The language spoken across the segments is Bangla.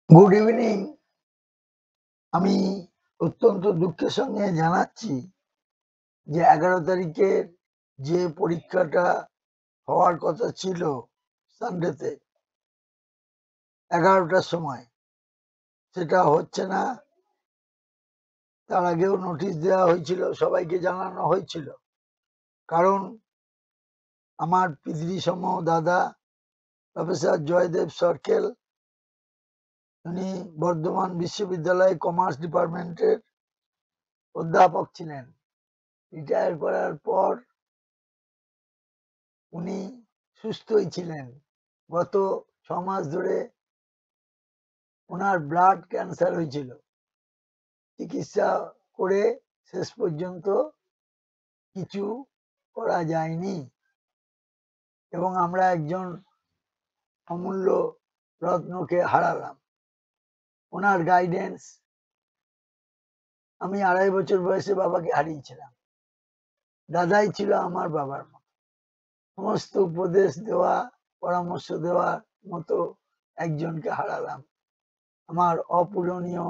Good evening. আমি অত্যন্ত দুঃখের সঙ্গে জানাচ্ছি যে ১১ তারিখের যে পরীক্ষাটা হওয়ার কথা ছিল সানডেতে ১১টার সময়, সেটা হচ্ছে না। তার আগেও নোটিশ দেওয়া হয়েছিল, সবাইকে জানানো হয়েছিল। কারণ আমার পিতৃসম দাদা প্রফেসর জয়দেব সরকেল, উনি বর্ধমান বিশ্ববিদ্যালয়ে কমার্স ডিপার্টমেন্টের অধ্যাপক ছিলেন। রিটায়ার করার পর উনি সুস্থই ছিলেন। গত ৬ মাস ধরে ওনার ব্লাড ক্যান্সার হয়েছিল। চিকিৎসা করে শেষ পর্যন্ত কিছু করা যায়নি এবং আমরা একজন অমূল্য রত্নকে হারালাম। ওনার গাইডেন্স, আমি ২.৫ বছর বয়সে বাবাকে হারিয়েছিলাম। দাদাই ছিল আমার বাবার মতো। সমস্ত উপদেশ দেওয়া, পরামর্শ দেওয়ার মতো একজনকে হারালাম। আমার অপূরণীয়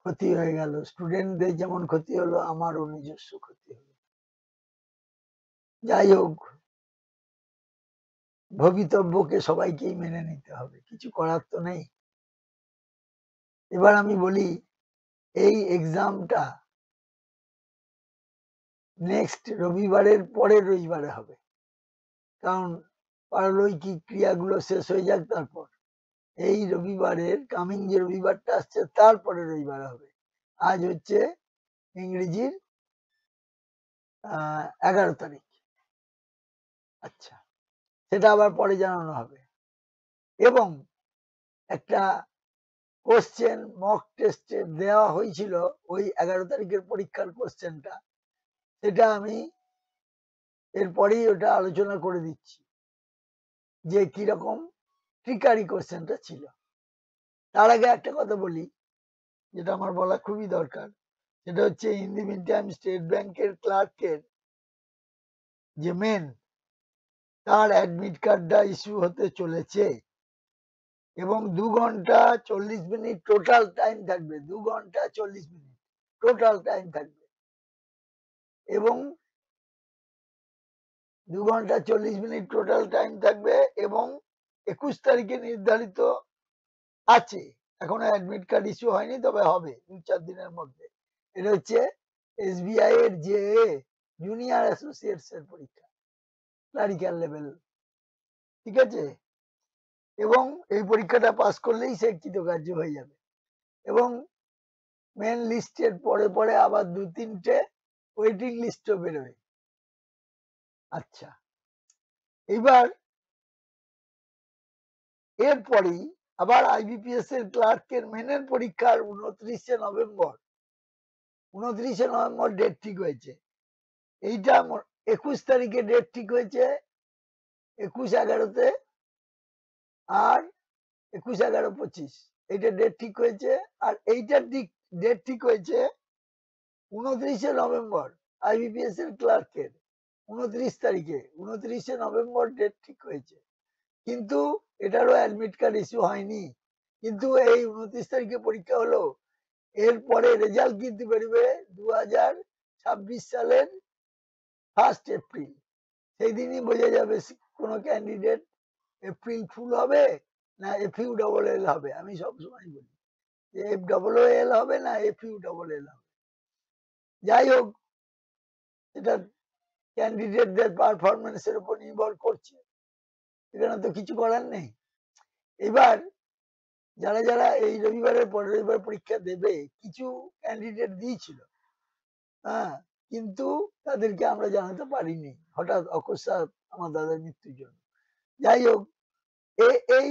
ক্ষতি হয়ে গেল। স্টুডেন্টদের যেমন ক্ষতি হলো, আমারও নিজস্ব ক্ষতি হলো। যাই হোক, ভবিতব্যকে সবাইকেই মেনে নিতে হবে, কিছু করার তো নেই। এবার আমি বলি, এই এক্সামটা নেক্সট রবিবারের পরের রবিবারে হবে। কারণ পারলৌকিক ক্রিয়াগুলো শেষ হয়ে যাক, তারপর এই রবিবারের কামিং যে রবিবারটা আসছে তারপরে রবিবারে হবে। আজ হচ্ছে ইংরেজির ১১ তারিখ। আচ্ছা, সেটা আবার পরে জানানো হবে। এবং একটা কোশ্চেন মক টেস্টে দেওয়া হয়েছিল ওই ১১ তারিখের পরীক্ষার কোশ্চেনটা, সেটা আমি এরপরেই ওটা আলোচনা করে দিচ্ছি যে কিরকম ট্রিকারি কোশ্চেনটা ছিল। তার আগে একটা কথা বলি, যেটা আমার বলা খুবই দরকার। সেটা হচ্ছে in the meantime state ব্যাংকের ক্লার্কের যে মেন, তার অ্যাডমিট কার্ডটা ইস্যু হতে চলেছে এবং ২ ঘন্টা ৪০ মিনিট টোটাল টাইম থাকবে। ২ ঘন্টা ৪০ মিনিট টোটাল টাইম থাকবে এবং ২ ঘন্টা ৪০ মিনিট টোটাল টাইম থাকবে এবং ২১ তারিখে নির্ধারিত আছে। এখনো অ্যাডমিট কার্ড ইস্যু হয়নি, তবে হবে ২-৪ দিনের মধ্যে। এটা হচ্ছে এসবিআই এর যে জুনিয়র অ্যাসোসিয়েটস এর পরীক্ষা, ক্লারিক্যাল লেভেল। ঠিক আছে? এবং এই পরীক্ষাটা পাস করলেই সে কৃতকার্য হয়ে যাবে এবং মেন লিস্টের পরে পরে আবার ২-৩টে ওয়েটিং লিস্টও বেরোবে। আচ্ছা, এবার এরপরেই আবার আইবিপিএস এর ক্লার্কের মেনের পরীক্ষার ২৯শে নভেম্বর ডেট ঠিক হয়েছে। এইটা ২১ তারিখে ডেট ঠিক হয়েছে, ২১/১১-তে, আর ২১/১১-২৫ এইটা ডেট ঠিক হয়েছে। আর এইটার ডেট ঠিক হয়েছে ২৯শে নভেম্বর আইবিপিএস এর ক্লার্কের ২৯ তারিখে। ২৯শে নভেম্বর ডেট ঠিক হয়েছে, কিন্তু এটারও অ্যাডমিট কার্ড ইস্যু হয়নি। কিন্তু এই ২৯ তারিখে পরীক্ষা হলো, এরপরে রেজাল্ট কিন্তু বেরোবে ২০২৬ সালের 1 এপ্রিল। সেই দিনই বোঝা যাবে কোন ক্যান্ডিডেট এপ্রিল ফুল হবে না এফইউ ডবল এল হবে। আমি সবসময় বলি যে এফ ডবল এল হবে না এফইউ ডবল এল হবে। যাই হোক, এটা ক্যান্ডিডেটদের পারফরমেন্সের উপর নির্ভর করছে, এখানে তো কিছু করার নেই। এবার যারা যারা এই রবিবারের পরের রবিবার পরীক্ষা দেবে, কিছু ক্যান্ডিডেট দিয়েছিল, হ্যাঁ, কিন্তু তাদেরকে আমরা জানাতে পারিনি হঠাৎ অকস্মাৎ আমার দাদার মৃত্যুর জন্য। যাই হোক, এই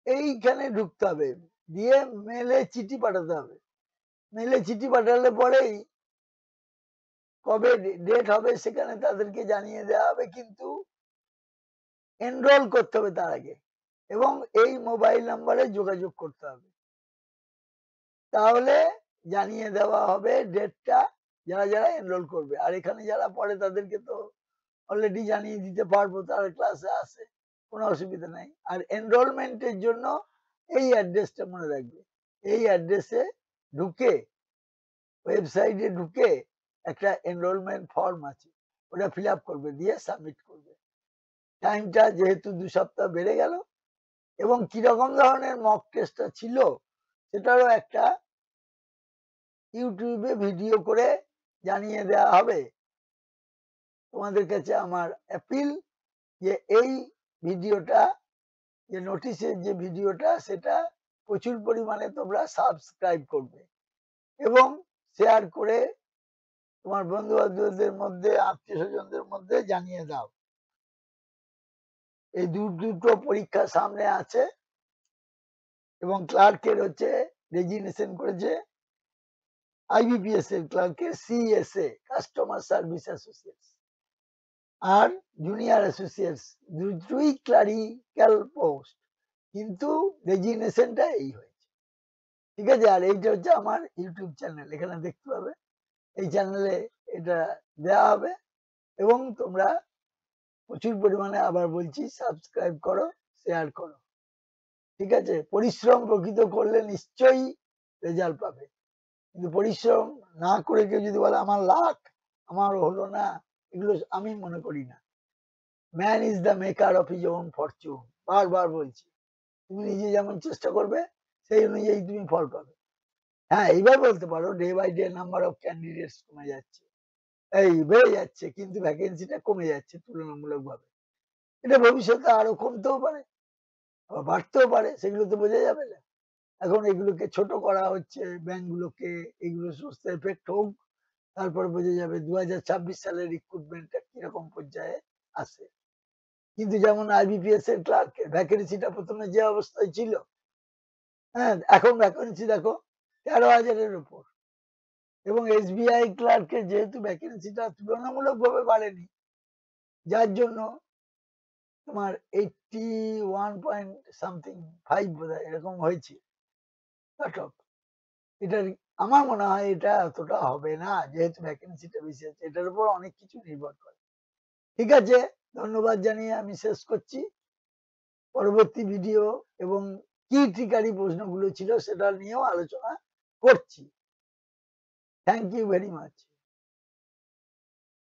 এইখানে ঢুকতে হবে, দিয়ে মেলে চিঠি পাঠাতে হবে। মেলে চিঠি পাঠালে পরেই কবে ডেট হবে সেখানে তাদেরকে জানিয়ে দেওয়া হবে, কিন্তু এনরোল করতে হবে তার আগে এবং এই মোবাইল নাম্বারে যোগাযোগ করতে হবে, তাহলে জানিয়ে দেওয়া হবে ডেটটা যারা যারা এনরোল করবে। আর এখানে যারা পড়ে তাদেরকে তো অলরেডি জানিয়ে দিতে পারবো, তারা ক্লাসে আসে, কোনো অসুবিধা নাই। আর এনরোলমেন্টের জন্য এই অ্যাড্রেসটা মনে রাখবে। এই অ্যাড্রেসে ঢুকে ওয়েবসাইটে ঢুকে একটা এনরোলমেন্ট ফর্ম আছে, ওটা ফিল আপ করবে, দিয়ে সাবমিট করবে। টাইমটা যেহেতু 2 সপ্তাহ বেড়ে গেল, এবং কিরকম ধরনের মক টেস্টটা ছিল সেটারও একটা ইউটিউবে ভিডিও করে জানিয়ে দেওয়া হবে। তোমাদের কাছে আমার অ্যাপিল যে এই ভিডিওটা, যে নোটিশের যে ভিডিওটা, সেটা প্রচুর পরিমাণে তোমরা সাবস্ক্রাইব করবে এবং শেয়ার করে তোমার বন্ধু বান্ধবদের মধ্যে, আত্মীয় স্বজনদের মধ্যে জানিয়ে দাও। এই দুটো পরীক্ষা সামনে আছে এবং ক্লার্কের হচ্ছে রেজিগনেশন করেছে আইবিপিএস এর ক্লার্কের সিএসএ, কাস্টমার সার্ভিস অ্যাসোসিয়েটস, আর জুনিয়র অ্যাসোসিয়েটস, দুটোই ক্লারিক্যাল পোস্ট, কিন্তু রেজিগনেশনটা এই হয়েছে। ঠিক আছে, আর এইটা হচ্ছে আমার ইউটিউব চ্যানেল, এখানে দেখতে পাবে। এই চ্যানেলে এটা দেওয়া হবে এবং তোমরা প্রচুর পরিমাণে, আবার বলছি, সাবস্ক্রাইব করো, শেয়ার করো। ঠিক আছে, পরিশ্রম প্রকৃত করলে নিশ্চয়ই রেজাল্ট পাবে, কিন্তু পরিশ্রম না করে কেউ যদি বলে আমার লাক, আমার হলো না, এগুলো আমি মনে করি না। Man is the maker of his own fortune, বারবার বলছি। তুমি নিজে যেমন চেষ্টা করবে সেই অনুযায়ী তুমি ফল পাবে। হ্যাঁ, এইবার বলতে পারো day by day number of candidates কমে যাচ্ছে, এই বেড়ে যাচ্ছে, কিন্তু ভ্যাকেন্সিটা কমে যাচ্ছে তুলনামূলকভাবে। এটা ভবিষ্যতে আরো কমতেও পারে, আবার বাড়তেও পারে, সেগুলো তো বোঝা যাবে না। এখন এগুলোকে ছোট করা হচ্ছে ব্যাংকগুলোকে, এগুলো সমস্ত এফেক্ট হোক, তারপরে বোঝা যাবে 2026 সালের রিক্রুটমেন্টটা কিরকম পর্যায়ে আসে। কিন্তু যেমন আইবিপিএস এর ক্লার্কের ভ্যাকেন্সিটা প্রথমে যে অবস্থায় ছিল, হ্যাঁ, এখন ভ্যাকেন্সি দেখো 13,000-এর উপর। এবং এসবিআই ক্লার্কের যেহেতু ভ্যাকেন্সিটা তুলনামূলকভাবে বাড়েনি, যার জন্য তোমার 81 পয়েন্ট সামথিং 5 বোধহয় এরকম হয়েছে কাট অফ। এটা আমার মনে হয় এটা এতটা হবে না, যেহেতু ভ্যাকেন্সিটা বেশি আছে, এটার উপর অনেক কিছু নির্ভর করে। ঠিক আছে, ধন্যবাদ জানিয়ে আমি শেষ করছি। পরবর্তী ভিডিও এবং কি ট্রিকারি প্রশ্নগুলো ছিল সেটা নিয়েও আলোচনা করছি। Thank you very much.